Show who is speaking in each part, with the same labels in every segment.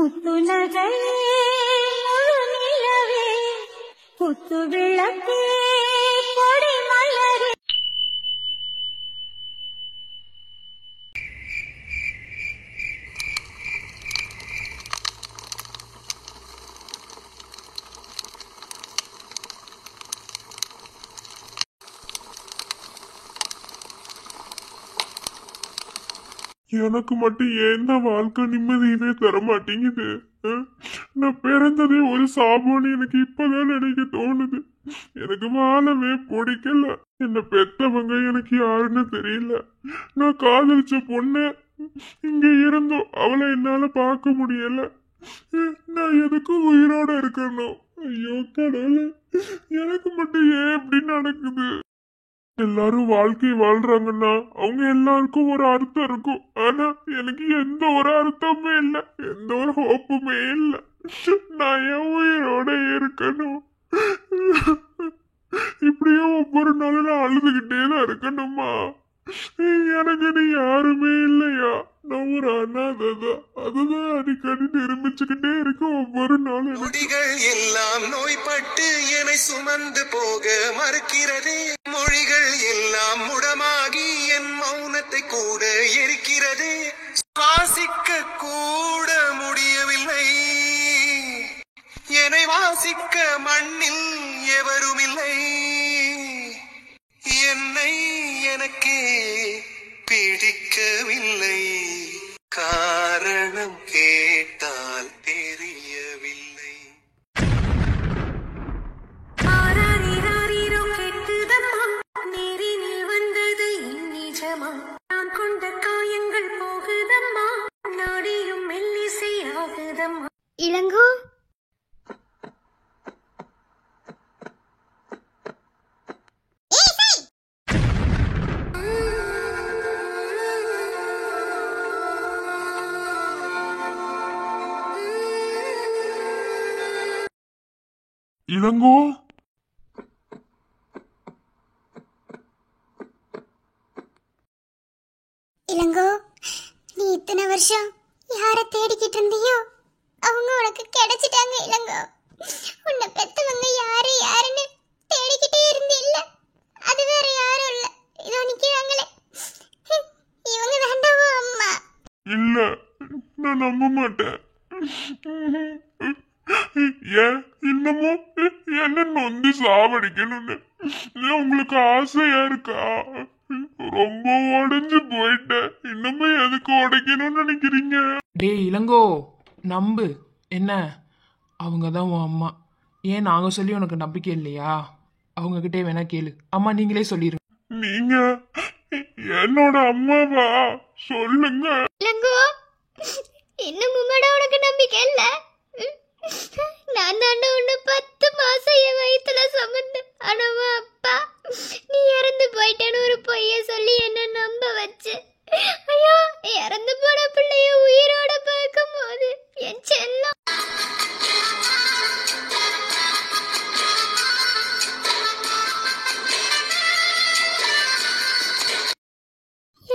Speaker 1: முத்துநகை முழு நிலவே புத்து விளக்கே கொடி மலரே.
Speaker 2: எனக்கு மட்டும் ஏன் வாழ்க்கை நிம்மதியவே தர மாட்டேங்குது? நான் பிறந்ததே ஒரு சாபம்னு எனக்கு இப்பதான் நினைக்க தோணுது. எனக்கு வாழவே பிடிக்கல. என்ன பெத்தவங்க எனக்கு யாருன்னு தெரியல. நான் காதலிச்ச பொண்ணு இங்க இருந்தோம், அவளை என்னால பார்க்க முடியல. நான் எதுக்கும் உயிரோட இருக்கணும். ஐயோ கடவுளே, எனக்கு மட்டும் ஏன் இப்படி நடக்குது? எல்லாரும் வாழ்க்கை வாழ்றாங்கன்னா அவங்க எல்லாருக்கும் ஒரு அர்த்தம் இருக்கும். ஆனா எனக்கு எந்த ஒரு அர்த்தமுமே இல்லை, எந்த ஒரு ஹோப்புமே இல்லை. நான் என் உயிரோட இருக்கணும். இப்படியே ஒவ்வொரு நாளும் நான் அழுதுகிட்டே தான் இருக்கணுமா? எனக்கு நீ யாருமே இல்லையா? நான் ஒரு அனாதைதான். அதுதான் அடிக்கடி நிரூபிச்சுக்கிட்டே இருக்க ஒவ்வொரு நாளும்.
Speaker 3: மொழிகள் எல்லாம் நோய்பட்டு என்னை சுமந்து போக மறுக்கிறதே. மொழிகள் எல்லாம் முடமாகி என் மௌனத்தை கூட எரிக்கிறதே. வாசிக்க கூட முடியவில்லை. என்னை வாசிக்க மண்ணில் எவரும் இல்லை. என்னை எனக்கே பிடிக்கவில்லை. காரணம் கேட்டால் தெரியவில்லை.
Speaker 1: நேரினில் வந்தது நிஜமா? நான் கொண்ட காயங்கள் போகுதம்மா, நாடியும் மெல்லிசை ஆகுதம்மா. இளங்கோ,
Speaker 2: இளங்கோ,
Speaker 1: இளங்கோ, நீ இத்தனை வருஷம் யார தேடிக்கிட்டு இருந்தியோ அவங்க உனக்கு கிடைச்சிட்டாங்க. இளங்கோ, உன்னை பெத்தவங்க யாரு யாருன்னு தேடிக்கிட்டே இருந்தில்ல, அது வேற யாரும் இல்ல, இதோ நிக்கிறாங்களே, இவங்க வேண்டாமா அம்மா?
Speaker 2: இல்ல, நான் நம்ப மாட்டேன். ஏன் இன்னமும் என்ன நொந்து சாவடிக்கணும்னு உங்களுக்கு ஆசையா இருக்கா? ரொம்ப உடைஞ்சு போயிட்டேன். இன்னமும் எதுக்கு உடைக்கணும்னு நினைக்கிறீங்க?
Speaker 4: டே இளங்கோ, நம்பு. என்ன, அவங்க தான் உன் அம்மா. ஏன் நாங்கள் சொல்லி உனக்கு நம்பிக்கை இல்லையா? அவங்க கிட்டே வேணா கேளு. அம்மா நீங்களே சொல்லிருங்க.
Speaker 2: நீங்க என்னோட அம்மாவா? சொல்லுங்க.
Speaker 1: இளங்கோ, இன்னும் உம்மடா உனக்கு நம்பிக்கை இல்ல? நான் தாண்ட உன்னை 10 மாசம் என் வயிற்றுல சுமந்து, ஆனா அப்பா நீ இறந்து போயிட்டேன்னு ஒரு பொய்ய சொல்லி என்ன நம்ப வச்சு, ஐயோ இறந்து போன பிள்ளைய உயிரோட பார்க்கும் போது என் செல்லம்,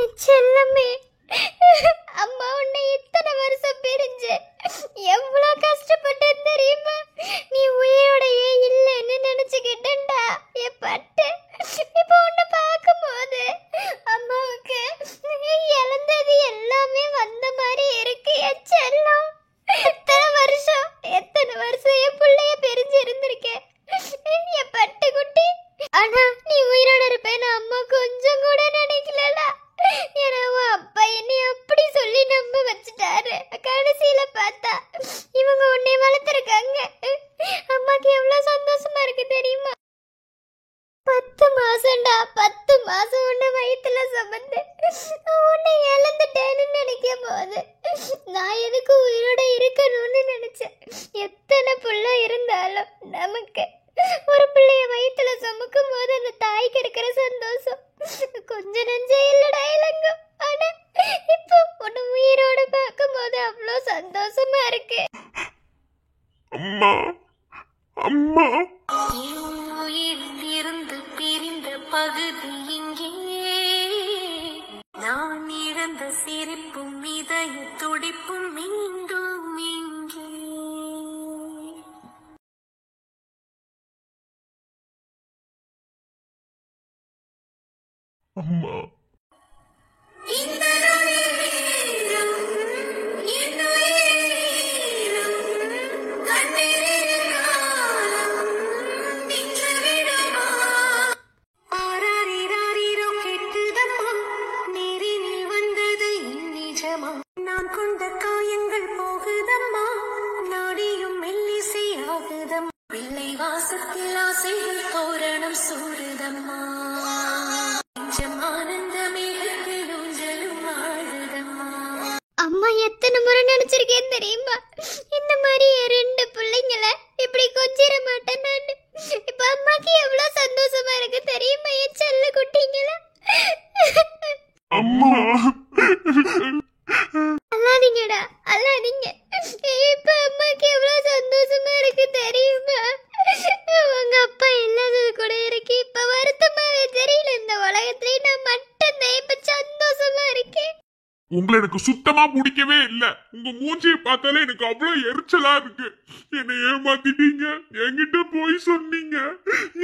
Speaker 1: என் செல்லமே, அம்மா உன்னை இத்தனை வருஷம் பிரிஞ்சு எவ்வளவு கஷ்டப்பட்டேன் தெரியுமா? நீ உயிரோடையே இல்லைன்னு நினைச்சுக்கிட்டா என் பட்டு. இப்போ உன்னை பார்க்கும் போது அம்மாவுக்கு நீ இழந்தது எல்லாமே வந்த மாதிரி இருக்கு என் செல்லம். எத்தனை வருஷம் என் பிள்ளைய பிரிஞ்சு இருந்திருக்கேன் என் பட்டு குட்டி. ஆனா நீ உயிரோட இருப்பேன்னு அம்மா கொஞ்சம் கூட நினைக்கலடா. ஏன்னா அப்பா என்னை அப்படி சொல்லி நம்ப வச்சுட்டாரு. கடைசியில பார்த்தா இவங்க உன்னை வளர்த்துருக்காங்க. அம்மாக்கு எவ்வளவு சந்தோஷமா இருக்கு தெரியுமா? 10 மாசம்டா, 10 மாசம் உன்னை வயிற்றுல சுமந்து உன்னை இழந்துட்டேன்னு நினைக்கும் போது நான் எதுக்கு உயிரோட இருக்கணும்னு நினைச்சேன். எத்தனை புள்ள இருந்தாலும் நமக்கு ஒரு பிள்ளைய வயிற்றுல சுமக்கும் போது அந்த தாய்க்கு இருக்கிற சந்தோஷம் கொஞ்ச நெஞ்சே இல்லடா இளங்கோ. ஆனா இப்போ உன்னை உயிரோட பார்க்கும் போது அவ்வளோ சந்தோஷமா இருக்கு.
Speaker 2: அம்மா, அம்மா,
Speaker 1: இருந்து பிரிந்த பகுதி இங்கே, நான் இழந்த சிரிப்பும் இதய துடிப்பும் மீண்டும் இங்கே.
Speaker 2: அம்மா.
Speaker 5: நான் கொண்ட காயங்கள் போகுதம்மா, நாடியும் மெல்லிசை ஆகுதம், பிள்ளை வாசத்தில் ஆசைகள் தோரணம் சூடுதம்மா, நெஞ்சம் ஆனந்த மேகத்தில் ஊஞ்சலும் ஆடுதம்மா.
Speaker 1: அம்மா எத்தனை முறை நினைச்சிருக்கேன் தெரியுமா, இந்த மாதிரி என் 2 பிள்ளைங்கள இப்படி கொஞ்சிட மாட்டேன் நான். இப்ப அம்மாக்கு எவ்வளவு சந்தோஷமா இருக்கு தெரியுமா, என் செல்ல குட்டிங்கள.
Speaker 2: அம்மா
Speaker 1: அல்லாதீங்கடா, அல்லாதீங்க. இப்ப அம்மாக்கு எவ்வளவு சந்தோஷமா இருக்கு தெரியுமா. உங்க அப்பா இல்லாதது கூட இருக்கு இப்ப வருத்தமாவே தெரியல. இந்த உலகத்திலே நான் மட்டும்தான் இப்ப சந்தோஷமா இருக்கேன்.
Speaker 2: உங்களை எனக்கு சுத்தமா பிடிக்கவே இல்ல. உங்க மூஞ்சியை பார்த்தாலே எனக்கு அவ்வளவு எரிச்சலா இருக்கு. என்னை ஏமாத்திட்டீங்க, என்கிட்ட போய் சொன்னீங்க,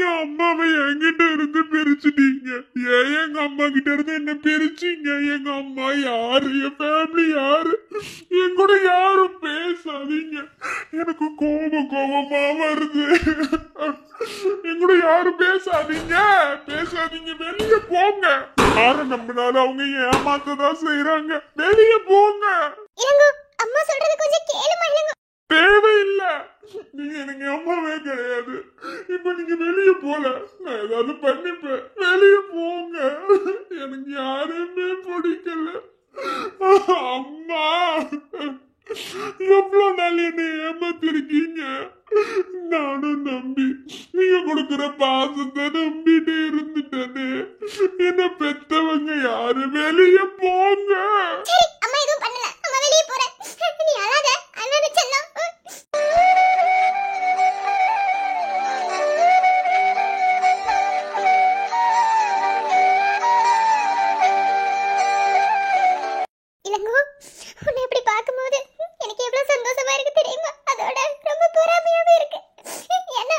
Speaker 2: என் அம்மாவை என்கிட்ட இருந்து பிரிச்சுட்டீங்க. ஏன் எங்க அம்மா கிட்ட இருந்து என்ன பிரிச்சீங்க? எங்க அம்மா யாரு? என் ஃபேமிலி யாரு? என் கூட யாரும் பேசாதீங்க. எனக்கு கோபமா வருது. என் கூட யாரும் பேசாதீங்க, பேசாதீங்க. வெளியே போங்க. யார நம்பினாலும் அவங்க ஏமாத்ததான் செய்யறாங்க. வெளியே போங்க.
Speaker 1: அம்மா சொல்றது கொஞ்சம் கேளுமா.
Speaker 2: தேவையில்லை, நீங்க எனக்கு அம்மாவே கிடையாது. இப்ப நீங்க வெளியே போல, நான் ஏதாவது பண்ணிப்பேன். வெளியே போங்க. எனக்கு யாருமே பிடிக்கல. அம்மா, எவ்வளவு நாள் என்னை ஏமாத்திருக்கீங்க. நானும் நம்பி நீங்க கொடுக்கிற பாசத்தை நம்பிட்டு இருந்துட்டேனே. என்ன பெத்தவங்க யாரு? வெளியே போங்க.
Speaker 1: அம்மா எதுவும் பண்ணல, அம்மா வெளியே போறேன். நீ அழாத, அழாத செல்லம். இளங்கோ, உன்னை இப்படி பார்க்கும்போது எனக்கு எவ்வளவு சந்தோஷமா இருக்கு தெரியுமா. அதோட ரொம்ப பொறாமையாவே இருக்கு. ஏன்னா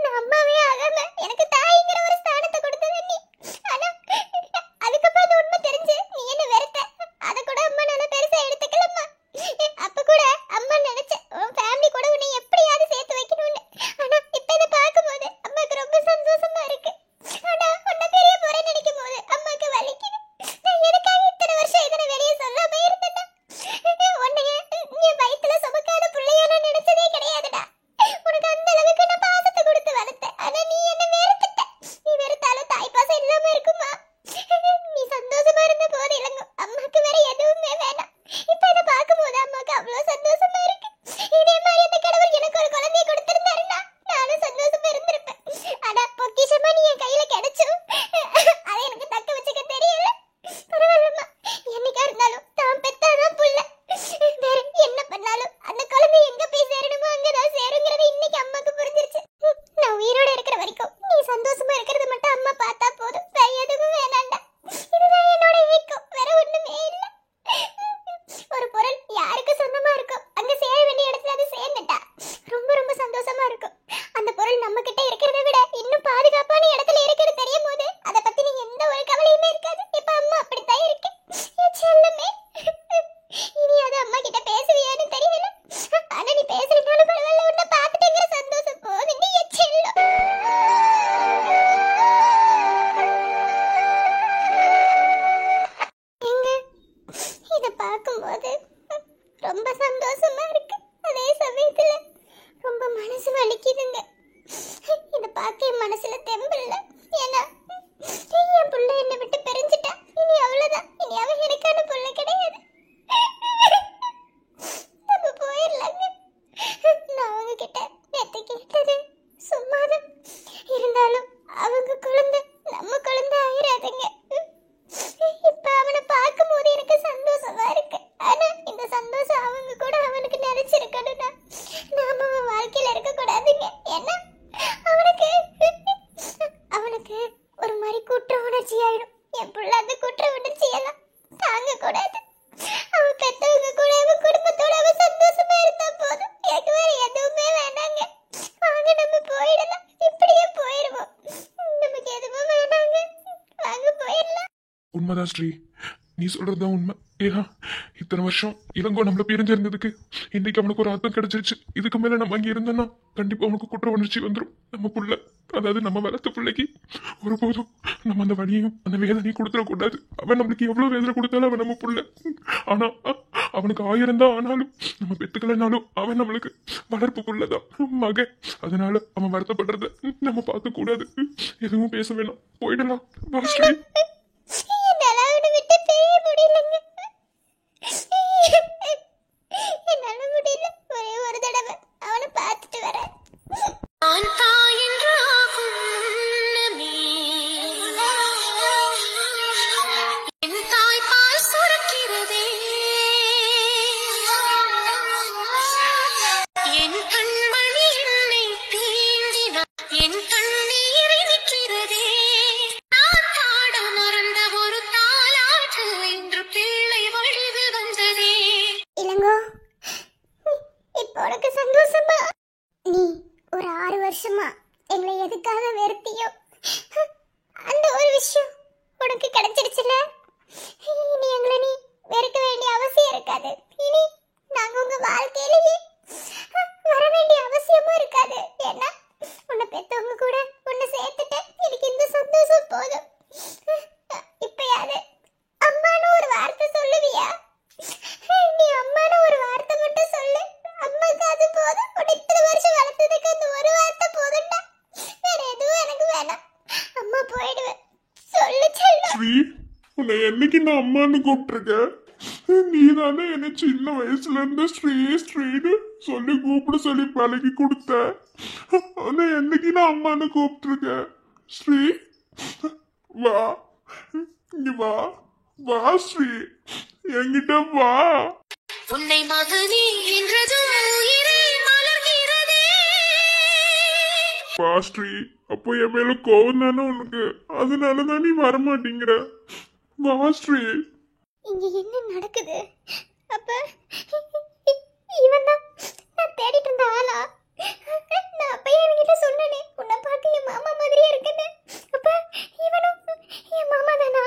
Speaker 1: நான் அம்மாவே ஆகாம எனக்கு தாய்ங்கிற ஒரு ஸ்தானத்தை கொடுத்தது நீ. ஆனா அதுக்கப்புறம் அந்த உண்மை தெரிஞ்சு நீ என்ன வெறுத்த. அத கூட அம்மா நல்ல பெருசா எடுத்துக்கலம்மா. அப்ப கூட அம்மா நினைச்ச உன் ஃபேமிலி கூட உன்னை எப்படியாவது சேர்த்து வைக்கணும்னு. ஆனா இப்ப இதை பார்க்கும்போது அம்மாக்கு ரொம்ப சந்தோஷமா இருக்கு. ஆனா உன்னை பெரிய போறேன்னு நினைக்கும் போது அம்மாக்கு வலிக்குது. நான் எதுக்காக இத்தனை வருஷம் இதனை வெளியே சொல்லாம இருந்தேன்னா, உன்னைய நீ வயித்துல சுமக்காத பிள்ளைய நான் நினைச்சதே கிடையாதுடா. உனக்கு அந்த அளவுக்கு நான் பாசத்தை கொடுத்து வளர்த்தேன். ஆனா நீ என்ன வெறுத்துட்ட. நீ வெறுத்தாலும் தாய் பாசம் இல்லாம இருக்குமா? நீ சந்தோஷமா இருந்த போது இளங்கோ, அம்மாக்கு வேற எதுவுமே வேணாம். இப்ப இதை பார்க்கும்போது அம்மாக்கு அவ்வளவு சந்தோஷமா இருக்கு. இதே மாதிரி அந்த கடவுள் எனக்கு ஒரு குழந்தைய கொடுத்திருந்தாருன்னா நானும் சந்தோஷமா இருந்திருப்பேன். ஆனா பொக்கிஷமா நீ என் கையில கிடைச்சும் அதை எனக்கு தக்க வச்சுக்க தெரியல. பரவாயில்லம்மா, என்னைக்கா இருந்தாலும் தான் பெத்தாதான் புள்ள. வேற என்ன பண்ணாலும் அந்த குழந்தை எங்க போய் சேரணுமோ அங்கதான் சேருங்கிறது இன்னைக்கு அம்மாக்கு புரிஞ்சிருச்சு. நான் உயிரோட இருக்கிற வரைக்கும் நீ சந்தோஷமா இருக்கிறது மட்டும் அம்மா பார்த்தா போதும். வேற எதுவும் வேணாண்டா. இதுதான் என்னோட ஏக்கம், வேற ஒண்ணுமே இல்ல. ஒரு பொருள் யாருக்கு சொந்தமா இருக்கோ அங்க சேர வேண்டிய இடத்துல அது சேர்ந்துட்டா ரொம்ப ரொம்ப சந்தோஷமா இருக்கும். அந்த பொருள் நம்ம கிட்ட இருக்கிறத விட இன்னும் பாதுகாப்பான இடத்துல இருக்கிறது தெரியும் போது அதை பத்தி நீ எந்த ஒரு கவலையுமே இருக்காது. இப்ப அம்மா அப்படித்தான் இருக்கு. என் செல்லமே, இனி அது அம்மா கிட்ட பேசுவியான்னு தெரியல. ஆனா நீ பேசுறீங்கனாலும் பரவாயில்ல, உன்னை பார்த்துட்டேங்கிற சந்தோஷம் போதும். நீ என் செல்லம். இத பார்க்கும்போது ரொம்ப சந்தோஷமா இருக்கு. அதே சமயத்துல ரொம்ப மனசு வலிக்குதுங்க. இத பார்க்க என் மனசுல தெம்பு இல்ல. ஏன்னா என் புள்ள என்னை விட்டு பிரிஞ்சுட்டா. இனி அவ்வளவுதான். இனி அவ எனக்கான புள்ள கிடையாது. நம்ம போயிடலாங்க. நான் அவங்க கிட்ட நேத்து கேட்டது சும்மாதான். இருந்தாலும் அவங்க குழந்தை நம்ம குழந்தை ஆயிராதுங்க. இப்ப அவனை பார்க்கும் போது எனக்கு சந்தோஷமா இருக்கு. ஆனா இந்த சந்தோஷம் அவங்க கூட அவனுக்கு நினைச்சிருக்கணும்னா நாம அவன் வாழ்க்கையில இருக்க கூடாதுங்க. ஏன்னா அவனுக்கு ஒரு மாதிரி குற்ற உணர்ச்சி ஆயிடும். என் பிள்ளை அந்த குற்ற உணர்ச்சி எல்லாம் தாங்க கூடாது.
Speaker 2: உண்மைதான் ஸ்ரீ, நீ சொல்றதுதான் உண்மை. ஏன்னா இத்தனை வருஷம் இளங்கோ நம்மள பிரிஞ்சிருந்ததுக்கு இன்னைக்கு அவனுக்கு ஒரு அர்த்தம் கிடைச்சிருச்சு. இதுக்கு மேல நம்ம அங்கே இருந்தோம்னா கண்டிப்பா அவனுக்கு குற்ற உணர்ச்சி வந்துடும். நம்ம புள்ள, அதாவது நம்ம வளர்த்த பிள்ளைக்கு ஒருபோதும் நம்ம அந்த வழியையும் அந்த வேதனையும் கொடுத்துடக்கூடாது. அவன் நம்மளுக்கு எவ்வளவு வேதனை கொடுத்தாலும் அவன் நம்ம புள்ள. ஆனா அவனுக்கு 1000 தான் ஆனாலும் நம்ம பெத்துக்கலனாலும் அவன் நம்மளுக்கு வளர்ப்பு புள்ளதான், மகன். அதனால அவன் வருத்தப்படுறத நம்ம பார்க்க கூடாது. எதுவும் பேச வேணாம், போயிடலாம். வா ஸ்ரீ.
Speaker 1: என்னால அவனை விட்டு பேய முடியலங்க. என்னால முடியல. ஒரே ஒரு தடவை அவனை பார்த்துட்டு வரேன்.
Speaker 5: நான் தாய் என்று ஆகும் முன்னமே என் தாய்ப்பால் சுரக்கிறதே, என் கண்மணி என்னை தீண்டினார், என் கண்ணீரை நிற்கிறதே. நான் பாட மறந்த ஒரு தாலாட்டு இன்று பிள்ளை வழிது வந்ததே.
Speaker 1: இளங்கோ, இப்போ உனக்கு சந்தோஷமா? நீ ஒரு 6 வருஷமா எங்களை எதுக்காக வெறுத்தியோ அந்த ஒரு விஷயம் உனக்கு கிடைச்சிருச்சுல. இனி எங்களை நீ வெறுக்க வேண்டிய அவசியம் இருக்காது. இனி நாங்க உங்க வாழ்க்கையிலேயே வர வேண்டிய அவசியமும் இருக்காது. ஏன்னா உன்னை பெத்தவங்க கூட உன்னை சேர்த்துட்டு எனக்கு இந்த சந்தோஷம் போதும். இப்பயாவது அம்மான்னு ஒரு வார்த்தை சொல்லுவியா? நீ அம்மான்னு ஒரு வார்த்தை மட்டும் சொல்லு. அம்மாக்கு அது போதும். உன்னை இத்தனை வருஷம் வளர்த்ததுக்கு அந்த ஒரு வார்த்தை போதும்டா. வேற எதுவும் எனக்கு வேணாம். அம்மா போயிடுவேன். சொல்லு செல்லம்.
Speaker 2: ஸ்ரீ, உன்னை என்னைக்கு நான் அம்மான்னு கூப்பிட்டுருக்கேன்? நீ தானே என்ன சின்ன வயசுல இருந்து ஸ்ரீ ஸ்ரீன்னு சொல்லி கூப்பிட சொல்லி பழகி கொடுத்த. உன்னை என்னைக்கு நான் அம்மான்னு கூப்பிட்டுருக்கேன்? ஸ்ரீ, வா, இங்க வா, வா ஸ்ரீ, என்கிட்ட வா.
Speaker 5: உன்னை மகனே என்றதும் உயிரே மலர்கிறதே.
Speaker 2: வா ஸ்ரீ. அப்போ என் மேல கோவம் தானே உனக்கு? அதனாலதான் நீ வரமாட்டேங்கிற. வா ஸ்ரீ.
Speaker 1: இங்க என்ன நடக்குது? அப்ப இவன் தான் நான் தேடிட்டு இருந்த ஆளா? நான் அப்பயே என்கிட்ட சொன்னனே உன்னை பார்க்க என் மாமா மாதிரியே இருக்குன்னு. அப்ப இவனும் என் மாமா தானா?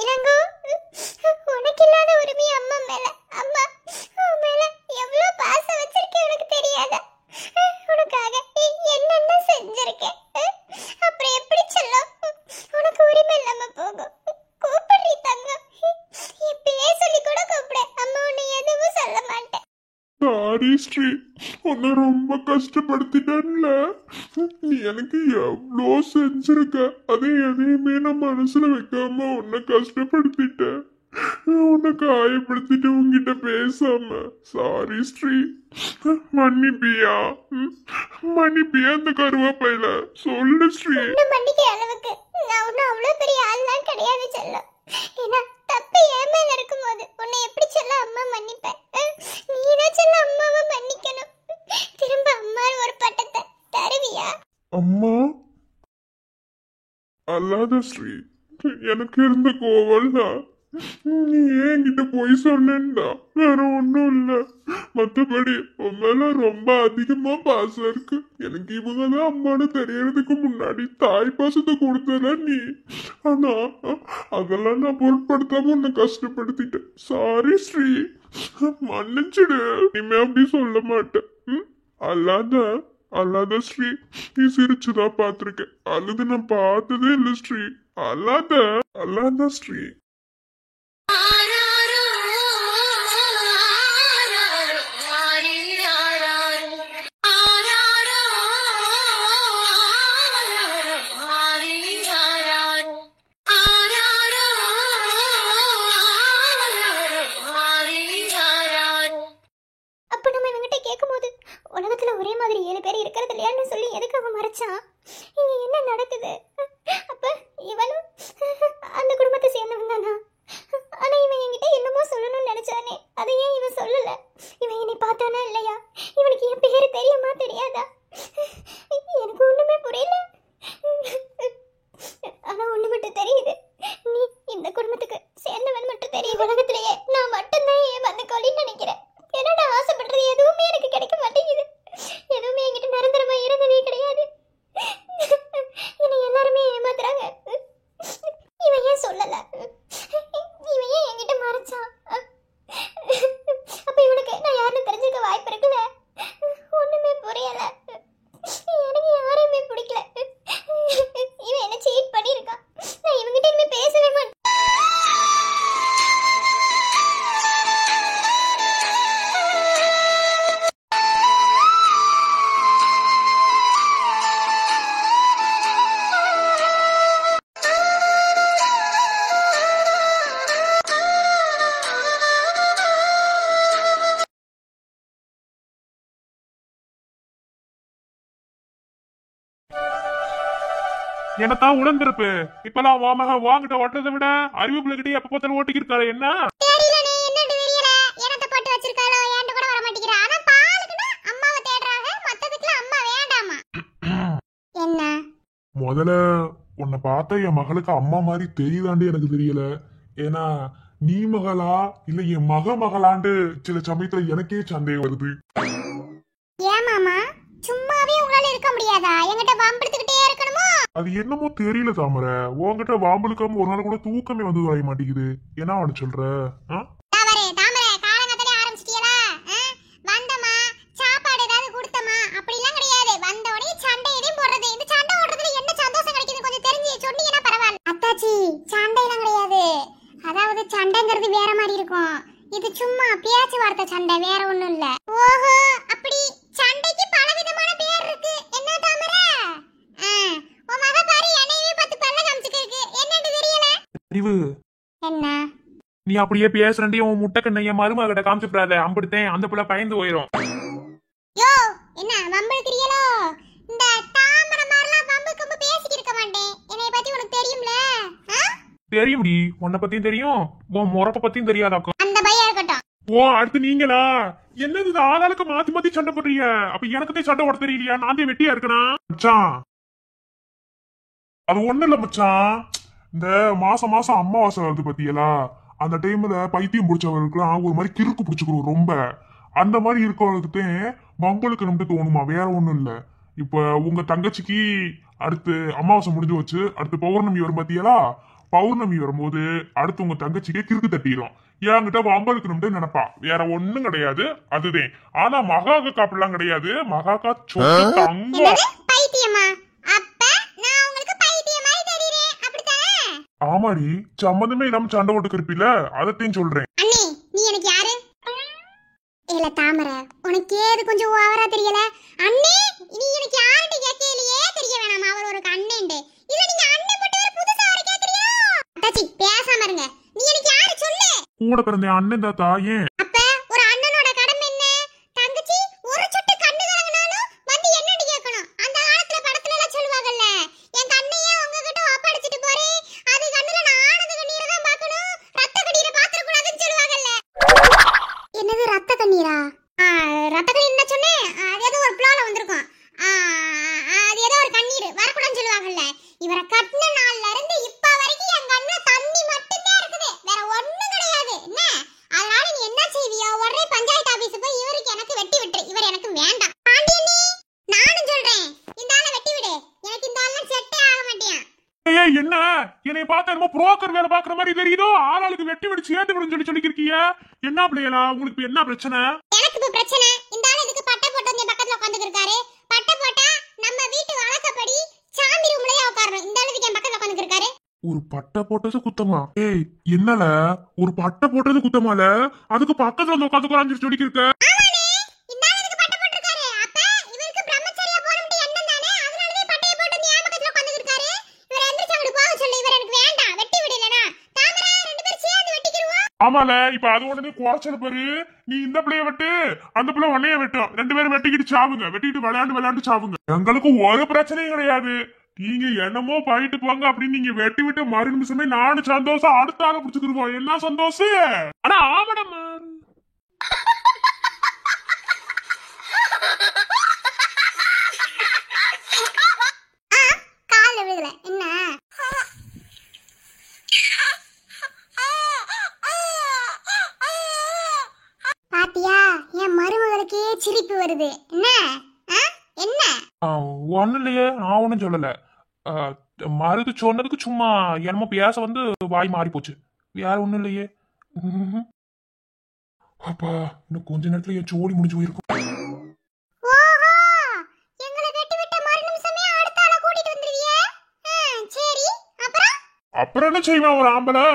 Speaker 1: இளங்கோ, உனக்கு இல்லாத உரிமை அம்மா மேல. அம்மா உன் மேல எவ்வளவு பாசம் வச்சிருக்கேன் உனக்கு தெரியாதா? உனக்காக என்னென்ன செஞ்சிருக்கேன். அப்புறம் எப்படி சொல்லும் உனக்கு உரிமை இல்லாம போகும்? கூப்பிடுறீ தங்கம், என் பேர் சொல்லி கூட கூப்பிட. அம்மா உன்னை எதுவும் சொல்ல மாட்டேன்.
Speaker 2: சாரி ஸ்ரீ, உன்னை ரொம்ப கஷ்டப்படுத்திட்டேன்ல. நீ எனக்கு எவ்வளோ செஞ்சிருக்க. அதை எதையுமே நான் மனசுல வைக்காம உன்னை கஷ்டப்படுத்திட்டேன். உன்னை காயப்படுத்திட்டு உன்கிட்ட பேசாம. சாரி ஸ்ரீ. மன்னிப்பியா? மன்னிப்பியா அந்த கருவாப்பையில? சொல்லு ஸ்ரீ.
Speaker 1: உன்னை மன்னிக்கிற அளவுக்கு நான் ஒன்னும் அவ்வளவு பெரிய ஆள்லாம் கிடையாது செல்லம். ஏன்னா தப்பு என் மேல இருக்கும்போது உன்னை எப்படி சொல்ல அம்மா மன்னிப்பேன்? நீதான் சொல்ல அம்மாவை மன்னிக்கணும். திரும்ப அம்மா ஒரு பட்டத்தை தருவியா?
Speaker 2: அம்மா அல்லாத ஸ்ரீ, எனக்கு இருந்த கோவம்னா நீ ஏன் என்கிட்ட போய் சொன்னா, வேற ஒண்ணும் இல்ல. மத்தபடி உன் மேல ரொம்ப அதிகமா பாசம் இருக்கு. எனக்கு இவங்கதான் அம்மானு தெரியறதுக்கு முன்னாடி தாய் பாசத்தை கொடுத்தல நீ. ஆனா அதெல்லாம் நான் பொருட்படுத்தாம உன்னை கஷ்டப்படுத்திட்டேன். சாரி ஸ்ரீ, மன்னிச்சிடு. இனிமே அப்படி சொல்ல மாட்டேன். அல்லாத ஸ்ரீ, நீ சிரிச்சுதான் பாத்திருக்கேன். அழுது நான் பார்த்ததே இல்ல ஸ்ரீ. அல்லாத ஸ்ரீ.
Speaker 1: அப்ப நம்ம இவங்கிட்ட கேட்கும்போது உலகத்துல ஒரே மாதிரி 7 பேர் இருக்கிறது இல்லையான்னு சொல்லி எதுக்கு அவன் மறைச்சான்? இங்க என்ன நடக்குது? அப்ப இவனும் அந்த குடும்பத்தை சேர்ந்தவன் தானா?
Speaker 2: என்னத்தான் உடன்பிறப்பு இப்பெல்லாம் வாங்கிட்ட ஓட்டுறதை விட அறிவு பிள்ளைகிட்டே எப்ப பார்த்தாலும் ஓட்டிக்கிருக்காரு என்ன
Speaker 1: தெரியல நீ என்னன்னு தெரியல என்னத்த போட்டு வச்சிருக்காளோ ஏன்ட்டு கூட வர மாட்டேங்கிறா ஆனா பாலுக்குன்னா அம்மாவை தேடுறாங்க மத்ததுக்குலாம் அம்மா வேண்டாமா என்ன
Speaker 2: முதல்ல உன்னை பார்த்தா என் மகளுக்கு அம்மா மாதிரி தெரியுதாண்டு எனக்கு தெரியல ஏன்னா நீ மகளா இல்ல என் மகளாண்டு சில சமயத்துல எனக்கே சந்தேகம் வருது
Speaker 1: ஏன் மாமா சும்மாவே உங்களால இருக்க முடியாதா என்கிட்ட வம்பிடுத்துக்கிட்டே இருக்கணுமோ
Speaker 2: அது என்னமோ தெரியல தாமரை உன்கிட்ட வாம்பலுக்காம ஒரு நாள் கூட தூக்கமே வந்து வரைய மாட்டேங்குது என்ன அவனு சொல்ற
Speaker 1: தாமரை தாமரை காலங்கத்திலே ஆரம்பிச்சிட்டியலா வந்தமா சாப்பாடு ஏதாவது கொடுத்தமா அப்படிலாம் கிடையாது வந்த உடனே சண்டை எதையும் போடுறது இந்த சண்டை ஓடுறதுல என்ன சந்தோஷம் கிடைக்குது கொஞ்சம் தெரிஞ்சு சொன்னீங்கன்னா பரவாயில்ல அத்தாச்சி சண்டைலாம் கிடையாது அதாவது சண்டைங்கிறது வேற மாதிரி இருக்கும் இது சும்மா பேச்சு வார்த்தை சண்டை வேற ஒண்ணும் இல்ல ஓஹோ அப்படி சண்டைக்கு பலவிதமான பேர் இருக்கு என்ன தாமரை உன் மக பாரு என்னையவே பார்த்து பல்ல காமிச்சுக்கிருக்கு என்னன்னு தெரியல
Speaker 4: அறிவு
Speaker 1: என்ன
Speaker 4: நீ அப்படியே பேசுறண்டி உன் முட்டை கண்ணைய மருமகிட்ட காமிச்சுடாத அம்பிடுத்தேன் அந்த புள்ள பயந்து போயிடும்
Speaker 1: யோ என்ன வம்பிழுக்கிறியலோ இந்த தாமரை மாதிரிலாம் வம்பு கம்பு பேசிக்கிட்டு இருக்க மாட்டேன் என்னைய பத்தி உனக்கு தெரியும்ல
Speaker 4: தெரியும்டி உன்னை பத்தியும் தெரியும் உன் முறப்ப பத்தியும் தெரியாதாக்கும்
Speaker 1: அந்த பையன் இருக்கட்டும்
Speaker 2: ஓ அடுத்து நீங்களா என்னது இது ஆளாளுக்கு மாத்தி மாத்தி சண்டை போடுறீங்க அப்ப எனக்கு சண்டை ஓட தெரியலையா நான் தான் வெட்டியா இருக்கனா மச்சான் அது ஒண்ணு இல்ல மச்சான் இந்த மாசம் அமாவாசை வருது பத்தியலா அந்த டைம்ல பைத்தியம் பிடிச்சவர்களுக்குலாம் ஒரு மாதிரி கிறுக்கு பிடிச்சுக்கிறோம் ரொம்ப அந்த மாதிரி இருக்கவங்களுக்கு வம்பளுக்கு நம்பிட்டு தோணுமா வேற ஒண்ணும் இல்ல இப்ப உங்க தங்கச்சிக்கு அடுத்து அமாவாசை முடிஞ்சு வச்சு அடுத்து பௌர்ணமி வரும் பாத்தியலா பௌர்ணமி வரும்போது அடுத்து உங்க தங்கச்சிக்கே கிறுக்கு தட்டிடும் என்கிட்ட வம்பளுக்கு நம்பிட்டு நினைப்பா வேற ஒண்ணும் கிடையாது அதுதான் ஆனா மகாக்கா அப்படிலாம் கிடையாது மகாக்கா சொந்த தங்கம்
Speaker 1: பைத்தியமா அப்ப நான் உங்களுக்கு பைத்தியம் மாதிரி தெரியுறேன் அப்படிதானே
Speaker 2: ஆமாடி சம்மந்தமே இல்லாம சண்டை போட்டு இருப்பில அதத்தையும் சொல்றேன்
Speaker 1: அண்ணே நீ எனக்கு யாரு இல்ல தாமரை உனக்கு ஏது கொஞ்சம் ஓவரா தெரியல அண்ணே நீ எனக்கு யாருன்னு கேட்கலையே தெரிய வேணாமா அவர் ஒரு அண்ணேண்டு இல்ல நீங்க அண்ணன் போட்டு ஒரு புதுசா வர கேக்குறியோ அத்தாச்சி பேசாம இருங்க நீ எனக்கு யாரு சொல்லு
Speaker 2: கூட பிறந்த அண்ணன் தாத்தா ஏன்
Speaker 1: அப்ப ஒரு அண்ணனோட கடமை என்ன தங்கச்சி ஒரு சொட்டு கண்ணு கலங்கினாலும் வந்து என்னன்னு கேட்கணும் அந்த காலத்துல படத்துல எல்லாம் சொல்லுவாங்கல்ல என் கண்ணையே உங்ககிட்ட ஒப்படைச்சிட்டு போறேன் அது கண்ணுல நான் ஆனந்த கண்ணீரை தான் பார்க்கணும் ரத்த கண்ணீரை பாத்திர கூடாதுன்னு சொல்லுவாங்கல்ல என்னது ரத்த கண்ணீரா ரத்த கண்ணீர் என்ன சொன்னேன் அது ஏதோ ஒரு ப்ளால வந்திருக்கும் அது ஏதோ ஒரு கண்ணீர் வரக்கூடாதுன்னு சொல்லுவாங்கல்ல இவரை கட்டின நாள்ல இருந்து இப்ப வரைக்கும் என் கண்ணுல தண்ணி மட்டும்தான் இருக்குது வேற ஒண்ணும் கிடையாது என்ன அதனால நீ என்ன செய்வியோ உடனே பஞ்சாயத்து ஆபீஸ் போய் இவருக்கு எனக்கு வெட்டி விட்டுரு இவர் எனக்கு வேண்டாம் பாண்டியனே நானும் சொல்றேன் இந்த ஆளை வெட்டி விடு எனக்கு இந்த ஆளெல்லாம் செட்டே ஆக மாட்டேன்
Speaker 2: ஏய் என்ன என்னை பார்த்தா என்னமோ புரோக்கர் வேலை பாக்குற மாதிரி தெரியுதோ ஆளாளுக்கு வெட்டி வெடி சேர்த்து விடுன்னு சொல்லிருக்கீங்க என்ன பிள்ளைகளா உங்களுக்கு இப்ப என்ன பிரச்சனை
Speaker 1: எனக்கு இப்ப பிரச்சனை இந்த ஆளு இதுக்கு பட்டை போட்டு வந்து பக்கத்துல உட்கார்ந்துட்டு இருக்காரு பட்டை போட்டா நம்ம வீட்டு வழக்கப்படி சாமி ரூம்லயே உட்காரணும் இந்த ஆளுக்கு என் பக்கத்துல உட்கார்ந்துட்டு இருக்காரு
Speaker 2: ஒரு பட்டை போட்டது குத்தமா ஏய் என்னல ஒரு பட்டை போட்டது குத்தமால அதுக்கு பக்கத்துல வந்து உட்காந்து குறைஞ்சிட்டு சொல்லிக்க இருக்க
Speaker 1: ஆமானே இந்த ஆளு இதுக்கு பட்டை போட்டுருக்காரு அப்ப இவருக்கு பிரம்மச்சரியா போறோம்னு எண்ணம் தானே அதனாலவே பட்டைய போட்டு வந்து என் பக்கத்துல உட்கார்ந்துட்டு இருக்காரு இவர் எந்திரச்சு அங்க போக சொல்லு இவர் எனக்கு வேண்டாம் வெட்டி விடலனா தாமரை ரெண்டு பேரும் சேர்ந்து வெட்டிக்கிடுவோம்
Speaker 2: ஆமால இப்ப அது உடனே குறைச்சல் பாரு நீ இந்த பிள்ளைய வெட்டு அந்த பிள்ளை உன்னைய வெட்டும் ரெண்டு பேரும் வெட்டிக்கிட்டு சாவுங்க வெட்டிட்டு விளையாண்டு சாவுங்க எங்களுக்கு ஒரு பிரச்சனையும் கிடையாது நீங்க என்னமோ போயிட்டு போங்க அப்படின்னு நீங்க வெட்டி விட்டு மறு நிமிஷமே நானும் சந்தோஷம் அடுத்த ஆளை பிடிச்சுக்கிருவோம் என்ன சந்தோஷம் ஆனா ஆமாடம்மா
Speaker 1: கால்ல விழுகல என்ன பாத்தியா என் மருமகளுக்கே சிரிப்பு வருது என்ன என்ன
Speaker 4: ஒன்னும் இல்லையே நான் ஒன்னும் சொல்லல மருது சொன்னதுக்கு சும்மா என்னமோ பேச வந்து வாய் மாறி போச்சு வேற ஒண்ணும் இல்லையே
Speaker 2: அப்பா இன்னும் கொஞ்ச நேரத்துல என் சோழி முடிஞ்சு போயிருக்கும்
Speaker 1: ஓஹோ எங்களை வெட்டி விட்ட மறு நிமிஷமே அடுத்த ஆளை கூட்டிட்டு வந்துருவியே சரி
Speaker 2: அப்புறம் என்ன செய்வேன் ஒரு ஆம்பளை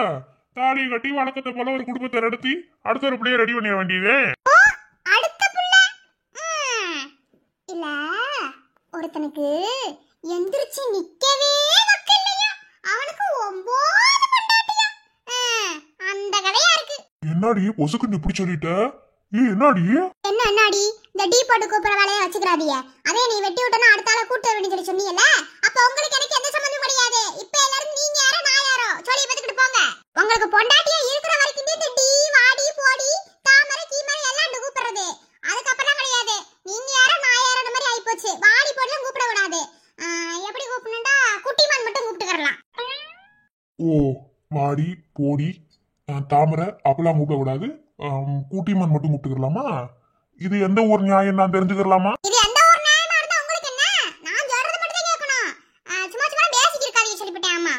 Speaker 2: தாலியை கட்டி வழக்கத்தை போல ஒரு குடும்பத்தை நடத்தி அடுத்த ஒரு பிள்ளைய ரெடி பண்ணிட வேண்டியது
Speaker 1: அடுத்த புள்ள இல்ல ஒருத்தனுக்கு எந்திரிச்சு நிக்கவே வக்கில்லையா அவனுக்கு 9 பொண்டாட்டியா அந்த கதையா இருக்கு
Speaker 2: என்னடி பொசுக்குன்னு இப்படி சொல்லிட்ட என்னடி
Speaker 1: என்ன அண்ணாடி இந்த டீ போட்டு கூப்பிடுற வேலையை வச்சுக்கிறாதிய அதே நீ வெட்டி விட்டனா அடுத்த ஆளை கூட்ட வேண்டியது சொன்னீங்கல்ல அப்ப உங்களுக்கு எனக்கு எந்த சம்பந்தமும் கிடையாது சொல்லி பத்துக்கிட்டு போங்க. உங்களுக்கு பொண்டாட்டியா இருக்கிற வரைக்கும் இந்த டி வாடி போடி தாமரை கீமரை எல்லாம் கூப்பிடுறது. அதுக்கப்புறம் கிடையாது. நீங்க யாரோ நான் யாரோட மாதிரி ஆயிப்போச்சு. வாடி போடிலாம் கூப்பிட கூடாது. எப்படி கூப்பிடணும்டா குட்டிமான் மட்டும் கூப்பிட்டுக்கறலாம்.
Speaker 2: ஓ மாடி போடி தாமரை அப்பெல்லாம் கூப்பிடக்கூடாது, கூட்டிமான் மட்டும் கூப்பிட்டுக்கலாமா? இது எந்த ஊர் நியாயம் நான் தெரிஞ்சுக்கலாமா?
Speaker 1: இது எந்த ஒரு நியாயமா இருந்தா உங்களுக்கு என்ன? நான் சொல்றது மட்டும் தான் கேட்கணும். சும்மா சும்மா பேசிக் இருக்காதீங்க சொல்லிவிட்டேன். ஆமா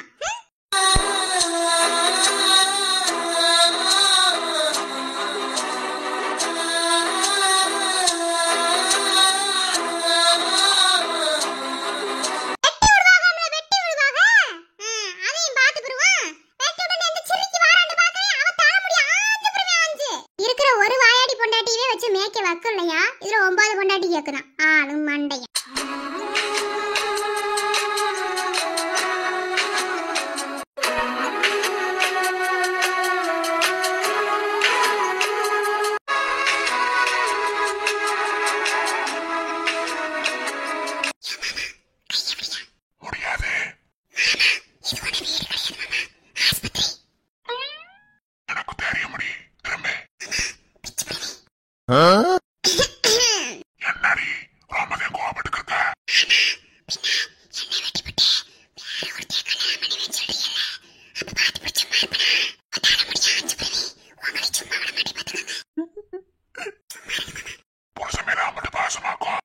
Speaker 1: இதுல 9 பொண்டாட்டி கேக்குறான். ஆளும் மண்டையா.
Speaker 2: முடியாது, எனக்கு தெரிய முடி திரும்ப என்னடி ராமதே கோபப்பட்டு இருக்க? புருஷமே ராமட்டு பாசமாக்கும்.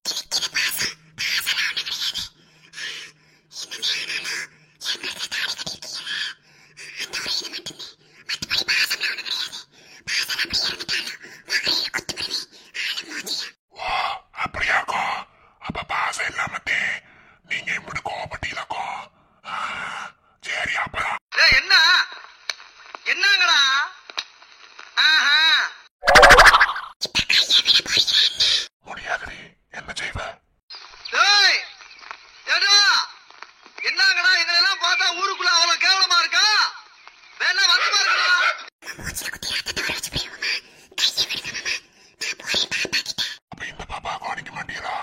Speaker 2: அப்படியாக்கும், அப்ப பாசம் இல்லாமத்தே நீங்க இப்படி கோபப்பட்டீங்களாக்கும். சரி அப்பதான்
Speaker 3: என்ன என்னங்கடா?
Speaker 2: முடியாதுடி, என்ன செய்வ?
Speaker 3: டேய் ஏடா என்னங்கடா? எங்களெல்லாம் பார்த்தா ஊருக்குள்ள அவ்வளவு கேவலமா இருக்கா? வேணா வந்து பாருங்கடா.
Speaker 2: அப்ப இந்த பாப்பா கவனிக்க மாட்டீரா?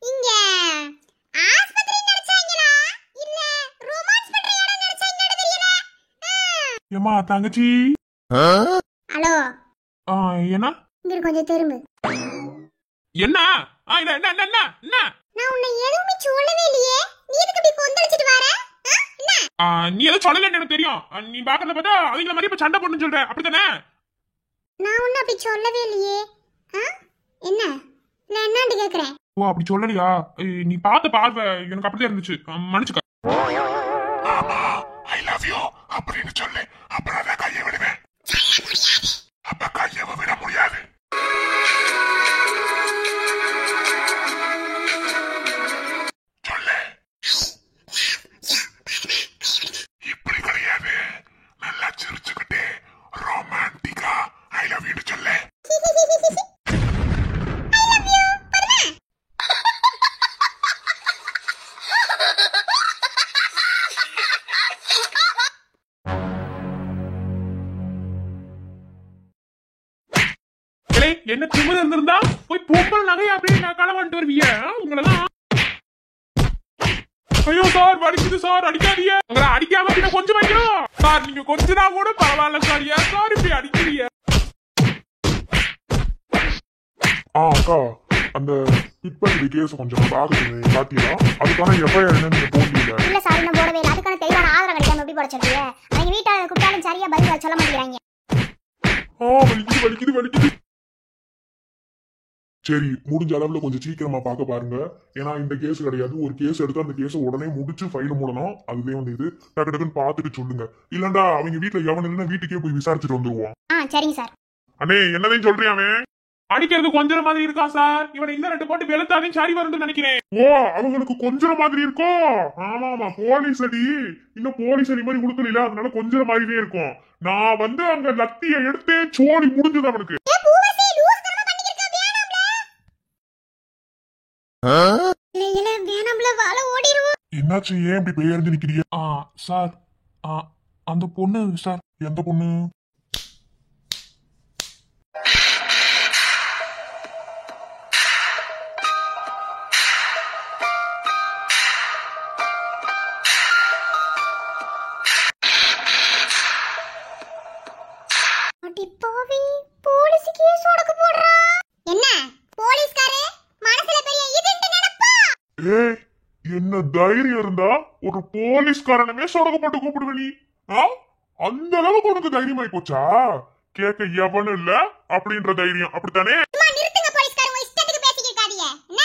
Speaker 1: இங்க ஆஸ்பத்திரி நினைச்சாங்களா இல்ல ரொமான்ஸ் பண்ற இடம் நினைச்சாங்கன்னு தெரியல.
Speaker 2: ஏமா தங்கச்சி.
Speaker 1: ஹலோ
Speaker 2: என்ன
Speaker 1: இங்க கொஞ்சம் திரும்பு.
Speaker 2: என்ன என்ன என்ன என்ன என்ன?
Speaker 1: நான் உன்னை எதுவுமே சொல்லவே இல்லையே. நீ எதுக்கு இப்படி கொந்தளிச்சிட்டு வர? என்ன?
Speaker 2: நீ எதுவும் சொல்லலன்னு எனக்கு தெரியும். நீ பாக்கிறத பார்த்தா அவங்கள மாதிரி இப்ப சண்டை போடணும்னு சொல்ற, அப்படித்தானே?
Speaker 1: நான் ஒன்னும் அப்படி சொல்லவே இல்லையே. என்ன இல்ல என்னன்னு கேக்குறேன்.
Speaker 2: ஓ அப்படி சொல்லலையா? நீ பார்த்த பார்வை எனக்கு அப்படிதான் இருந்துச்சு, மன்னிச்சுக்க. ஆமா ஐ லவ் யூ அப்படின்னு சொல்லு, அப்புறம் தான் கையை விடுவேன். அப்ப கையை விட முடியாது. சொல்லு. இப்படி கிடையாது, நல்லா சிரிச்சுக்கிட்டே ரொமான்டிக்கா ஐ லவ் யூ சொல்லு. என்ன திமிரு இருந்திருந்தா போய் பொம்பளை நகையை அப்படியே நான் களவாண்டு வருவீங்க உங்களெல்லாம். ஐயோ சார் வலிக்குது சார், அடிக்காதீங்க. உங்களை அடிக்காம கொஞ்சம் வைக்கணும் சார். நீங்க கொஞ்சனா கூட பரவாயில்ல சார். ஏன் சார் இப்படி அடிக்கிறீங்க? அக்கா அந்த பிட்பள்ளி கேஸ் கொஞ்சம் பாக்குறீங்க பாத்தீங்களா? அதுக்கான எஃப்ஐஆர் என்ன நீங்க போடல?
Speaker 1: இல்ல சார் இன்னும் போடவே இல்லை. அதுக்கான தெளிவான ஆதாரம் கிடைக்காம எப்படி போட சொல்றீங்க? அவங்க வீட்டாளர் கூப்பிட்டாலும் சரியா பதில் சொல்ல மாட்டேங்கிறாங்க.
Speaker 2: வலிக்குது வலிக்குது வலிக்குது. சரி முடிஞ்ச அளவுல கொஞ்சம் சீக்கிரமா பார்க்க பாருங்க. ஏன்னா இந்த கேஸ் கிடையாது, ஒரு கேஸ் எடுத்து அந்த கேஸை உடனே முடிச்சு ஃபைல் மூடணும். அதுவே வந்து இது டக்கு டக்குன்னு பார்த்துட்டு சொல்லுங்க. இல்லண்டா அவங்க வீட்டுல எவன் இல்லைன்னா வீட்டுக்கே போய் விசாரிச்சுட்டு வந்துருவோம்.
Speaker 1: சரிங்க சார்.
Speaker 2: அண்ணே என்னதையும் சொல்றியா? அவன் அடிக்கிறது கொஞ்சம் மாதிரி இருக்கா சார். இவனை இந்த 2 போட்டு வெளுத்தாதையும் சரி வரும்னு நினைக்கிறேன். ஓ அவங்களுக்கு கொஞ்சம் மாதிரி இருக்கும். ஆமா ஆமா போலீஸ் அடி, இன்னும் போலீஸ் அடி மாதிரி கொடுக்கல, அதனால கொஞ்சம் மாதிரியே இருக்கும். நான் வந்து அங்க லத்திய எடுத்தே சோழி முடிஞ்சது அவனுக்கு. என்னாச்சு? ஏன் இப்படி பெயர்ந்து நிக்கிறீங்க? சார் அந்த பொண்ணு சார். எந்த பொண்ணு? ஏய், என்ன தைரியம் இருந்தா ஒரு போலீஸ்காரனமே சொடக்கப்பட்டு கூப்பிடுவ நீ. அந்த அளவுக்கு உனக்கு தைரியமாயி போச்சா? கேட்க எவனும் இல்ல அப்படின்ற தைரியம், அப்படித்தானே?
Speaker 1: சும்மா நிறுத்துங்க போலீஸ்காரங்க, இஷ்டத்துக்கு பேசிக்கிட்டாதீங்க. என்ன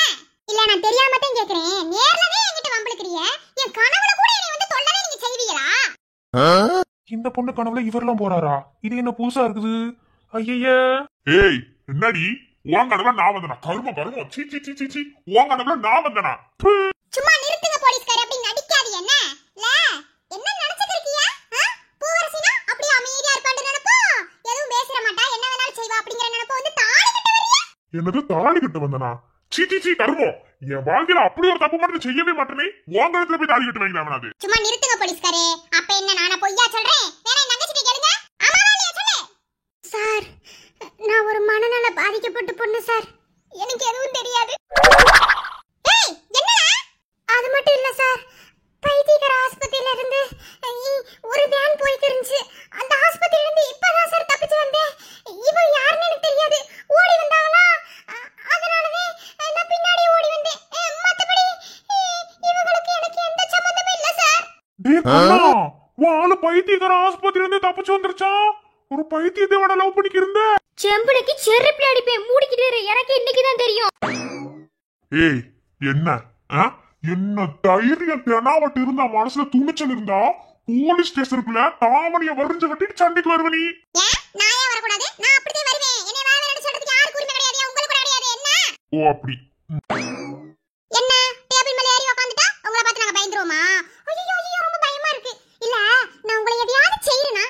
Speaker 1: இல்ல, நான் தெரியாம தான் கேக்குறேன். நேர்லவே என்கிட்ட வம்பளுக்குறீங்க. என் கனவுல கூட என்னை வந்து தொல்லவே நீங்க செய்வீங்களா?
Speaker 2: இந்த பொண்ணு கனவுல இவரெல்லாம் போறாரா? இது என்ன புதுசா இருக்குது? ஐய, ஏய், என்னடி உன் கனவுல நான் வந்தனா? கருமம் சீ சீ சீ சீ சீ, உன் கனவுல நான் வந்தனா?
Speaker 1: சும்மா நிறுத்துங்க போலீஸ்காரே, அப்படி நடிக்காதீங்க. என்ன இல்ல, என்ன நினைச்சிட்டு இருக்கீங்க? பூவரசினா அப்படியே அமைதியா இருப்பான்னு நினைப்போம். எதுவும் பேசற மாட்டா, என்ன வேணாலும் செய்வா அப்படிங்கற நினைப்போ வந்து தாலி கட்ட வரீங்க.
Speaker 2: என்னது தாலி கட்ட வந்தனா? சீ சீ சீ, கருமம். என் வாழ்க்கையில அப்படி ஒரு தப்பு மட்டும் செய்யவே மாட்டேனே. உன் கழுத்துல போய் தாலி கட்ட வைக்கலாம் அது.
Speaker 1: சும்மா நிறுத்துங்க போலீஸ்காரே. அப்ப என்ன நானா பொய்யா சொல்றேன்? வேற என் தங்கச்சிட்ட கேளுங்க. ஆமாவா இல்லையா சொல்லு. சார், நான் ஒரு மனநல பாதிக்கப்பட்ட பொண்ணு சார். எனக்கு எதுவும் தெரியாது. ஏய், என்னடா? அது மட்டும் இல்ல சார், பைத்தியக்கார ஆஸ்பத்திரியில இருந்து ஒரு வேன் போயிட்டு இருந்துச்சு. அந்த ஆஸ்பத்திரியில இருந்து இப்பதான் சார் தப்பிச்சு வந்தேன். இவன் யாருன்னு எனக்கு தெரியாது. ஓடி வந்தாங்களா, அதனாலவே நான் பின்னாடி ஓடி வந்தேன். மத்தபடி இவங்களுக்கு எனக்கு எந்த சம்பந்தமும் இல்ல சார்.
Speaker 2: டேய் கண்ணா, உன் ஆளு பைத்தியக்கார ஆஸ்பத்திரியில இருந்து தப்பிச்சு வந்துருச்சா? ஒரு பைத்தியத்தோட லவ் பண்ணிக்கிருந்த.
Speaker 1: செம்புலைக்கு செருப்புல அடிப்பேன். மூடிக்கிட்டு இரு, எனக்கு இன்னைக்கு தான் தெரியும்.
Speaker 2: ஏய், என்ன என்ன தைரியம் தெனாவட்டு இருந்தா, மனசுல துணிச்சல் இருந்தா போலீஸ் ஸ்டேஷனுக்குள்ள தாவணிய வரிஞ்சு கட்டிட்டு சண்டைக்கு வருவ நீ.
Speaker 1: ஏன் நான் ஏன் வரக்கூடாது? நான் அப்படியே வருவேன். என்னை வேற வேற சொல்றதுக்கு யாருக்கு உரிமை கிடையாது? உங்களுக்கு கூட கிடையாது. என்ன
Speaker 2: ஓ அப்படி.
Speaker 1: என்ன டேபிள் மேல ஏறி உட்கார்ந்துட்டா உங்களை பார்த்து நாங்க பயந்துருவோமா? ஐயோ ரொம்ப பயமா இருக்கு. இல்ல, நான் உங்களை எதையாவது செய்யறேனா?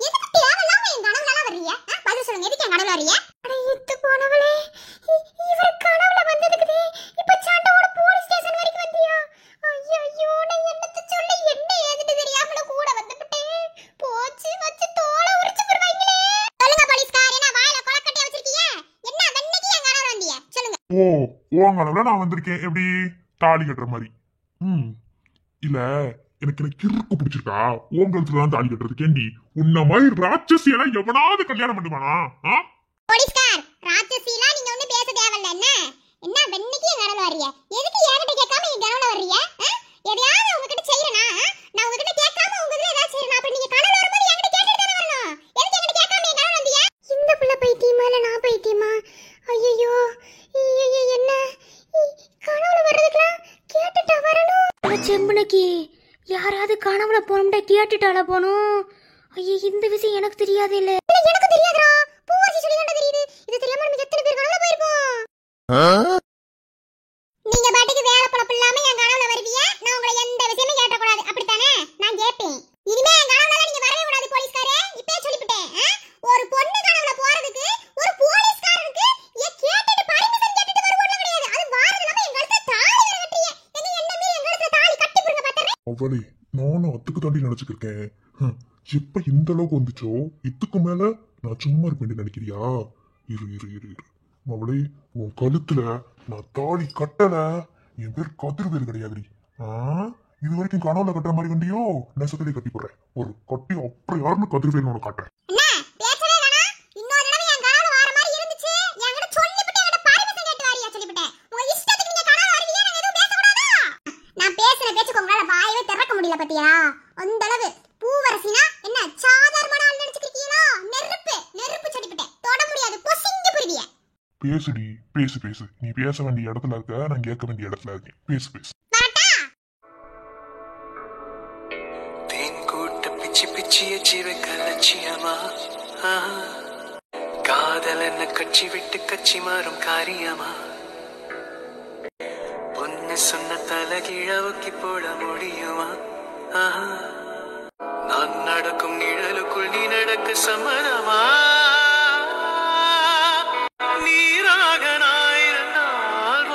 Speaker 1: எதுக்கு தேவையில்லாம என் கனவுல வர்றீங்க? பதில் சொல்லுங்க, எதுக்கு என் கனவுல வர்றீங்க? அட இத்து போனவளே, இவர் கனவுல வந்ததுக்கு இப்ப சண்டையோட போலீஸ் ஸ்டேஷன் வரைக்கும் வந்தியா? ஐயோ, நான் என்னத்த சொல்ல, என்ன ஏதுன்னு தெரியாமல கூட வந்துட்டேன். போச்சு வச்சு தோலை உரிச்சு போடுவாங்களே. சொல்லுங்க போலீஸ்கார், என்ன வாயில கொலக்கட்டைய வச்சிருக்கீங்க? என்ன வெண்ணைக்கு என் கனவுல வந்தீங்க? சொல்லுங்க.
Speaker 2: ஓ, உன் கனவுல நான் வந்திருக்கேன். எப்படி தாலி கட்டுற மாதிரி? இல்ல, எனக்கு கிறுக்கு பிடிச்சிருக்கா உன் கழுத்துல தான் தாலி கட்டுறது. கேண்டி, உன்ன மாதிரி ராட்சசி எல்லாம் எவனாவது கல்யாணம் பண்ணுவானா?
Speaker 1: போலீஸ்கார், ராட்சசிலா நீங்க ஒண்ணு பேச தேவையில்ல. என்ன வெண்ணைக்கு என் கனவுல வர்றீங்க? எதுக்கு என்கிட்ட கேட்காம என் கனவுல வர்றீங்க? எதையாவது உங்ககிட்ட செய்யறேனா? நான் உங்ககிட்ட கேட்காம உங்க இதுல ஏதாவது செய்யறேனா? அப்ப நீங்க கனவுல வரும்போது என்கிட்ட கேட்டுட்டு தானே வரணும். எதுக்கு என்கிட்ட கேட்காம என் கனவுல வந்தீங்க? இந்த பிள்ளை பைத்தியமா இல்ல நான் பைத்தியமா? ஐயோ, என்ன கனவுல வர்றதுக்குலாம் கேட்டுட்டா வரணும்? செம்புனக்கி, யாராவது கனவுல போனோம்டா கேட்டுட்டால போணும். ஐயோ, இந்த விஷயம் எனக்கு தெரியாது. இல்ல எனக்கு தெரியாதுடா. பூவாச்சி சொல்லி தான் தெரியுது. இது தெரியாம நம்ம எத்தனை பேர் கனவுல போயிருப்போம். நீங்க பாட்டுக்கு வேலை பழப்பு இல்லாம என் கனவுல வருவீங்க. நான் உங்களை எந்த விஷயமும் கேட்ட கூடாது, அப்படித்தானே? நான் கேட்பேன். இனிமே என் கனவுல நீங்க வரவே கூடாது போலீஸ்காரே. இப்பவே சொல்லிவிட்டேன். ஒரு பொண்ணு கனவுல போறதுக்கு ஒரு போலீஸ்காரனுக்கு கேட்டுட்டு பர்மிஷன் கேட்டுட்டு வருவோம்ல கிடையாது. அது வாரது இல்லாம என் கழுத்துல தாலி வேற கட்டுறீங்க. என்ன மீறி என் கழுத்துல தாலி கட்டி புடுங்க பாத்தறேன்.
Speaker 2: அவளே, நானும் அத்துக்கு தாண்டி நினைச்சுக்கிருக்கேன். எப்ப இந்த அளவுக்கு வந்துச்சோ, இதுக்கு மேல நான் சும்மா இருப்பேன் நினைக்கிறியா? இரு. அவளே, உன் கழுத்துல நான் தாலி கட்டல. என் பேர் கதிர்வேல் கிடையாதுடி. இது வரைக்கும் கனவுல கட்டுற மாதிரி வண்டியோ, நெசத்திலே கட்டி போடுறேன். ஒரு கட்டி அப்புறம் யாருன்னு கதிர்வேல் உனக்கு காட்டுறேன்.
Speaker 1: பத்தியா அந்த அளவு பூவரசினா என்ன சாதாரண ஆள் நினைச்சிருக்கீங்களா? நெருப்பு சட்டிப்பிட்டேன், தொட முடியாது, பொசிங்க புரிவிய.
Speaker 2: பேசுடி, பேசு. நீ பேச வேண்டிய இடத்துல இருக்க, நான் கேட்க வேண்டிய இடத்துல இருக்கேன். பேசு.
Speaker 3: தேன் கூட்ட பிச்சி எச்சி வைக்க லட்சியமா? காதல் என்ன கட்சி விட்டு கட்சி மாறும் காரியமா? பொண்ணு சொன்ன தலகிழவுக்கு போட முடியுமா? நான் நடக்கும் நிழலுக்குள் நீ நடக்க சம்மதமா? நீராக நாயிருந்தால்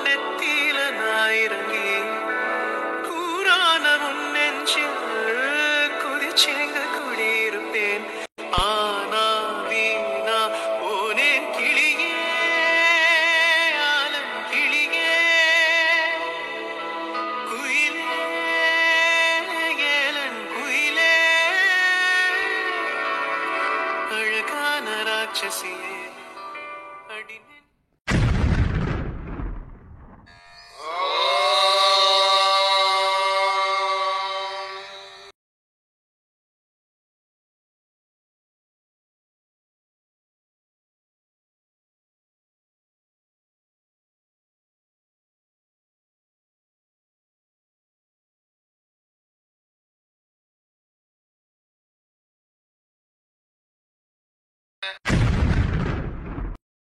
Speaker 3: நெத்தியில நாயிறங்கி கூறான உன் நெஞ்சில் குதிச்சேங்க குடியிருப்பேன். ஆனா வீணா போனேன் கிளியே, ஆலம் கிளியே, குயிலே, ஏலன் குயிலே, அழகான ராட்சசியே அடினே. அ